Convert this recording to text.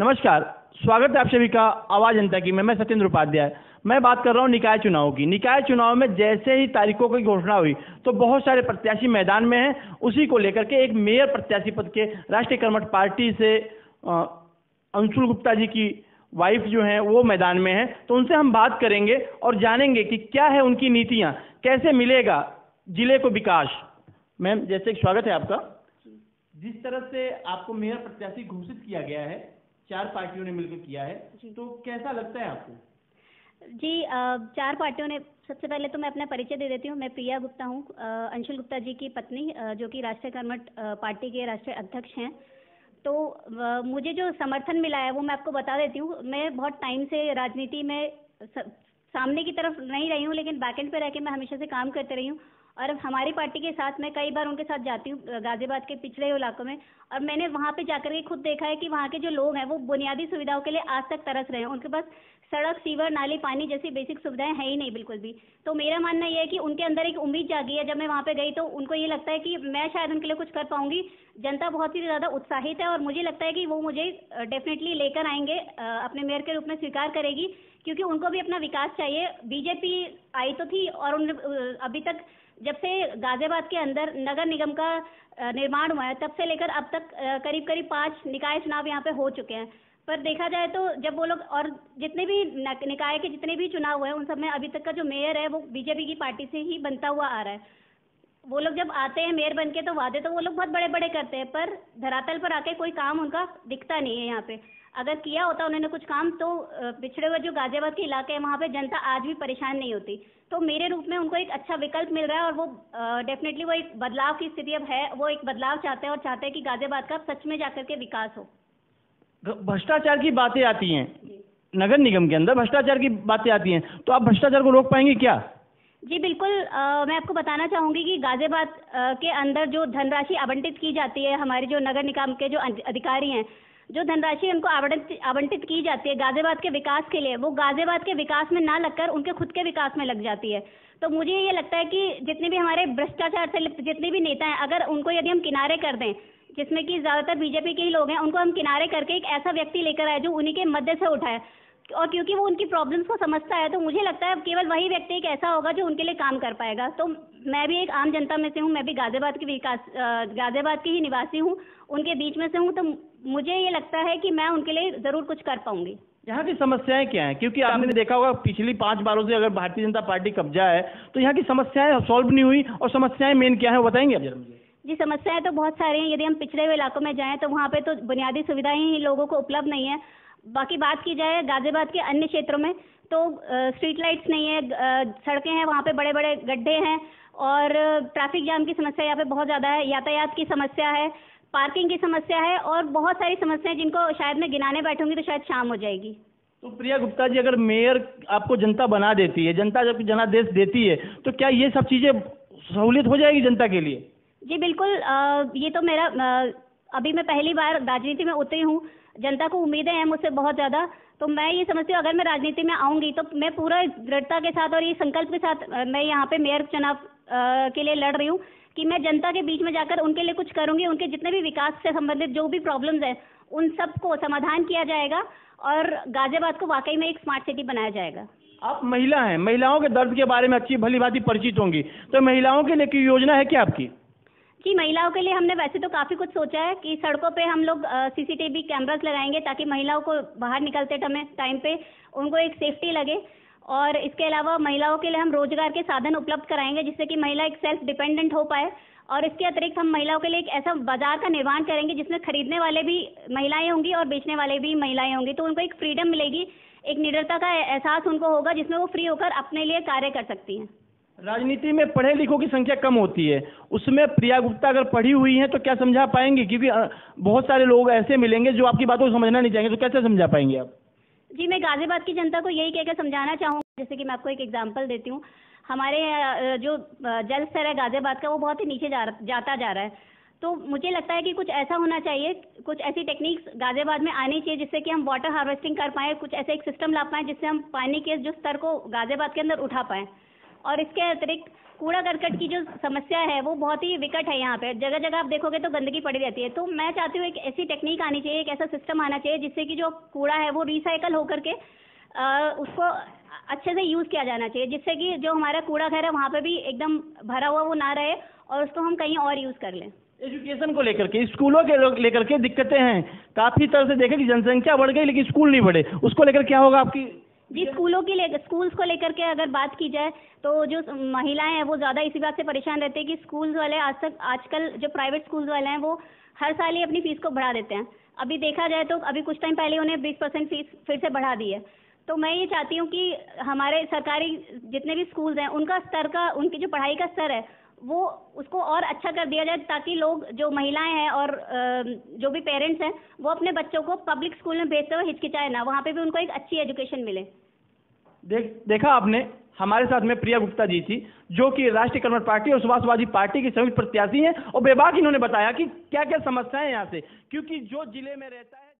नमस्कार, स्वागत है आप सभी का आवाज जनता की। मैं सत्येंद्र उपाध्याय। मैं बात कर रहा हूं निकाय चुनाव की। निकाय चुनाव में जैसे ही तारीखों की घोषणा हुई तो बहुत सारे प्रत्याशी मैदान में हैं। उसी को लेकर के एक मेयर प्रत्याशी पद के राष्ट्रीय कर्मठ पार्टी से अंशुल गुप्ता जी की वाइफ जो हैं वो मैदान में है। तो उनसे हम बात करेंगे और जानेंगे कि क्या है उनकी नीतियां, कैसे मिलेगा जिले को विकास। मैम, जैसे स्वागत है आपका। जिस तरह से आपको मेयर प्रत्याशी घोषित किया गया है, 4 पार्टियों ने मिलकर किया है, तो कैसा लगता है आपको? जी, 4 पार्टियों ने, सबसे पहले तो मैं अपना परिचय दे देती हूँ। मैं प्रिया गुप्ता हूँ, अंशुल गुप्ता जी की पत्नी, जो कि राष्ट्रीय कर्मठ पार्टी के राष्ट्रीय अध्यक्ष हैं। तो मुझे जो समर्थन मिला है वो मैं आपको बता देती हूँ। मैं बहुत टाइम से राजनीति में सामने की तरफ नहीं रही हूँ, लेकिन बैकएंड पे रह के मैं हमेशा से काम करते रही हूँ। और हमारी पार्टी के साथ मैं कई बार उनके साथ जाती हूँ गाजियाबाद के पिछड़े इलाकों में, और मैंने वहाँ पे जाकर के खुद देखा है कि वहाँ के जो लोग हैं वो बुनियादी सुविधाओं के लिए आज तक तरस रहे हैं। उनके पास सड़क, सीवर, नाली, पानी जैसी बेसिक सुविधाएं हैं ही नहीं बिल्कुल भी। तो मेरा मानना यह है कि उनके अंदर एक उम्मीद जागी है। जब मैं वहाँ पे गई तो उनको ये लगता है कि मैं शायद उनके लिए कुछ कर पाऊंगी। जनता बहुत ही ज़्यादा उत्साहित है और मुझे लगता है कि वो मुझे डेफिनेटली लेकर आएंगे, अपने मेयर के रूप में स्वीकार करेगी, क्योंकि उनको भी अपना विकास चाहिए। बीजेपी आई तो थी और उन अभी तक, जब से गाजियाबाद के अंदर नगर निगम का निर्माण हुआ है तब से लेकर अब तक करीब करीब 5 निकाय चुनाव यहाँ पे हो चुके हैं। पर देखा जाए तो जब वो लोग, और जितने भी निकाय के जितने भी चुनाव हुए हैं उन सब में अभी तक का जो मेयर है वो बीजेपी की पार्टी से ही बनता हुआ आ रहा है। वो लोग जब आते हैं मेयर बन के तो वादे तो वो लोग बहुत बड़े बड़े करते हैं, पर धरातल पर आके कोई काम उनका दिखता नहीं है। यहाँ पे अगर किया होता उन्होंने कुछ काम तो पिछड़े हुए जो गाजियाबाद के इलाके हैं वहाँ पे जनता आज भी परेशान नहीं होती। तो मेरे रूप में उनको एक अच्छा विकल्प मिल रहा है और वो डेफिनेटली वो एक बदलाव की स्थिति अब है। वो एक बदलाव चाहते हैं और चाहते हैं कि गाजियाबाद का सच में जाकर के विकास हो। भ्रष्टाचार की बातें आती हैं, नगर निगम के अंदर भ्रष्टाचार की बातें आती हैं, तो आप भ्रष्टाचार को रोक पाएंगे क्या? जी बिल्कुल, मैं आपको बताना चाहूँगी कि गाजियाबाद के अंदर जो धनराशि आवंटित की जाती है, हमारे जो नगर निगम के जो अधिकारी हैं, जो धनराशि उनको आवंटित की जाती है गाजियाबाद के विकास के लिए, वो गाजियाबाद के विकास में ना लगकर उनके खुद के विकास में लग जाती है। तो मुझे ये लगता है कि जितने भी हमारे भ्रष्टाचार से लिप्त जितने भी नेता हैं, अगर उनको यदि हम किनारे कर दें, जिसमें कि ज़्यादातर बीजेपी के ही लोग हैं, उनको हम किनारे करके एक ऐसा व्यक्ति लेकर आए जो उन्हीं के मध्य से उठाए, और क्योंकि वो उनकी प्रॉब्लम्स को समझता है, तो मुझे लगता है केवल वही व्यक्ति एक ऐसा होगा जो उनके लिए काम कर पाएगा। तो मैं भी एक आम जनता में से हूँ, मैं भी गाजियाबाद की ही निवासी हूँ, उनके बीच में से हूँ। तो मुझे ये लगता है कि मैं उनके लिए ज़रूर कुछ कर पाऊंगी। यहाँ की समस्याएं क्या हैं? क्योंकि आपने देखा होगा पिछली 5 बारों से अगर भारतीय जनता पार्टी कब्जा है तो यहाँ की समस्याएं सॉल्व नहीं हुई, और समस्याएं मेन क्या है वो बताएंगे आप जरा मुझे? जी, समस्याएं तो बहुत सारी हैं। यदि हम पिछड़े हुए इलाकों में जाएं तो वहाँ पे तो बुनियादी सुविधाएं ही लोगों को उपलब्ध नहीं है। बाकी बात की जाए गाजियाबाद के अन्य क्षेत्रों में तो स्ट्रीट लाइट्स नहीं है, सड़कें हैं वहाँ पे बड़े बड़े गड्ढे हैं, और ट्रैफिक जाम की समस्या यहाँ पे बहुत ज़्यादा है, यातायात की समस्या है, पार्किंग की समस्या है, और बहुत सारी समस्याएं जिनको शायद मैं गिनाने बैठूंगी तो शायद शाम हो जाएगी। तो प्रिया गुप्ता जी, अगर मेयर आपको जनता बना देती है, जनता जब जनादेश देती है, तो क्या ये सब चीज़ें सहूलियत हो जाएगी जनता के लिए? जी बिल्कुल, ये तो मेरा अभी मैं पहली बार राजनीति में उतरी हूँ, जनता को उम्मीदें हैं मुझसे बहुत ज़्यादा। तो मैं ये समझती हूँ अगर मैं राजनीति में आऊँगी तो मैं पूरा दृढ़ता के साथ और ये संकल्प के साथ मैं यहाँ पे मेयर चुनाव के लिए लड़ रही हूँ कि मैं जनता के बीच में जाकर उनके लिए कुछ करूँगी। उनके जितने भी विकास से संबंधित जो भी प्रॉब्लम्स हैं उन सब को समाधान किया जाएगा और गाजियाबाद को वाकई में एक स्मार्ट सिटी बनाया जाएगा। आप महिला हैं, महिलाओं के दर्द के बारे में अच्छी भली भांति परिचित होंगी, तो महिलाओं के लिए कोई योजना है क्या आपकी? जी, महिलाओं के लिए हमने वैसे तो काफ़ी कुछ सोचा है कि सड़कों पे हम लोग सीसीटीवी कैमरास लगाएंगे ताकि महिलाओं को बाहर निकलते टाइम पे उनको एक सेफ्टी लगे, और इसके अलावा महिलाओं के लिए हम रोजगार के साधन उपलब्ध कराएंगे जिससे कि महिला एक सेल्फ डिपेंडेंट हो पाए, और इसके अतिरिक्त हम महिलाओं के लिए एक ऐसा बाजार का निर्माण करेंगे जिसमें खरीदने वाले भी महिलाएं होंगी और बेचने वाले भी महिलाएं होंगी। तो उनको एक फ्रीडम मिलेगी, एक निडरता का एहसास उनको होगा जिसमें वो फ्री होकर अपने लिए कार्य कर सकती हैं। राजनीति में पढ़े लिखों की संख्या कम होती है, उसमें प्रिया गुप्ता अगर पढ़ी हुई हैं तो क्या समझा पाएंगे? क्योंकि बहुत सारे लोग ऐसे मिलेंगे जो आपकी बातों को समझना नहीं चाहेंगे, तो कैसे समझा पाएंगे आप? जी, मैं गाजियाबाद की जनता को यही कहकर समझाना चाहूँगी, जैसे कि मैं आपको एक एग्जांपल देती हूँ। हमारे जो जल स्तर है गाजियाबाद का वो बहुत ही नीचे जाता जा रहा है। तो मुझे लगता है कि कुछ ऐसा होना चाहिए, कुछ ऐसी टेक्निक्स गाजियाबाद में आनी चाहिए जिससे कि हम वाटर हार्वेस्टिंग कर पाएँ, कुछ ऐसे एक सिस्टम ला पाएँ जिससे हम पानी के जो स्तर को गाजियाबाद के अंदर उठा पाएँ। और इसके अतिरिक्त कूड़ा करकट की जो समस्या है वो बहुत ही विकट है। यहाँ पे जगह जगह आप देखोगे तो गंदगी पड़ी रहती है। तो मैं चाहती हूँ एक ऐसी टेक्निक आनी चाहिए, एक ऐसा सिस्टम आना चाहिए जिससे कि जो कूड़ा है वो रिसाइकल होकर के उसको अच्छे से यूज़ किया जाना चाहिए, जिससे कि जो हमारा कूड़ा घर है वहाँ पे भी एकदम भरा हुआ वो ना रहे और उसको हम कहीं और यूज़ कर लें। एजुकेशन को लेकर के, स्कूलों के लेकर के दिक्कतें हैं, काफ़ी तरह से देखें कि जनसंख्या बढ़ गई लेकिन स्कूल नहीं बढ़े, उसको लेकर क्या होगा आपकी? जी, स्कूल्स को लेकर के अगर बात की जाए तो जो महिलाएं हैं वो ज़्यादा इसी बात से परेशान रहते हैं कि स्कूल्स वाले आजकल जो प्राइवेट स्कूल्स वाले हैं वो हर साल ही अपनी फ़ीस को बढ़ा देते हैं। अभी देखा जाए तो अभी कुछ टाइम पहले उन्हें 20% फीस फिर से बढ़ा दी है। तो मैं ये चाहती हूँ कि हमारे सरकारी जितने भी स्कूल्स हैं उनकी जो पढ़ाई का स्तर है वो उसको और अच्छा कर दिया जाए, ताकि लोग जो महिलाएं हैं और जो भी पेरेंट्स हैं वो अपने बच्चों को पब्लिक स्कूल में भेजते हुए हिचकिचाए ना, वहाँ पे भी उनको एक अच्छी एजुकेशन मिले। देखा आपने, हमारे साथ में प्रिया गुप्ता जी थी जो कि राष्ट्रीय कर्मठ पार्टी और सुभाषवादी पार्टी की संयुक्त प्रत्याशी हैं और बेबाक इन्होंने बताया कि क्या क्या समस्याएं यहाँ से, क्योंकि जो जिले में रहता है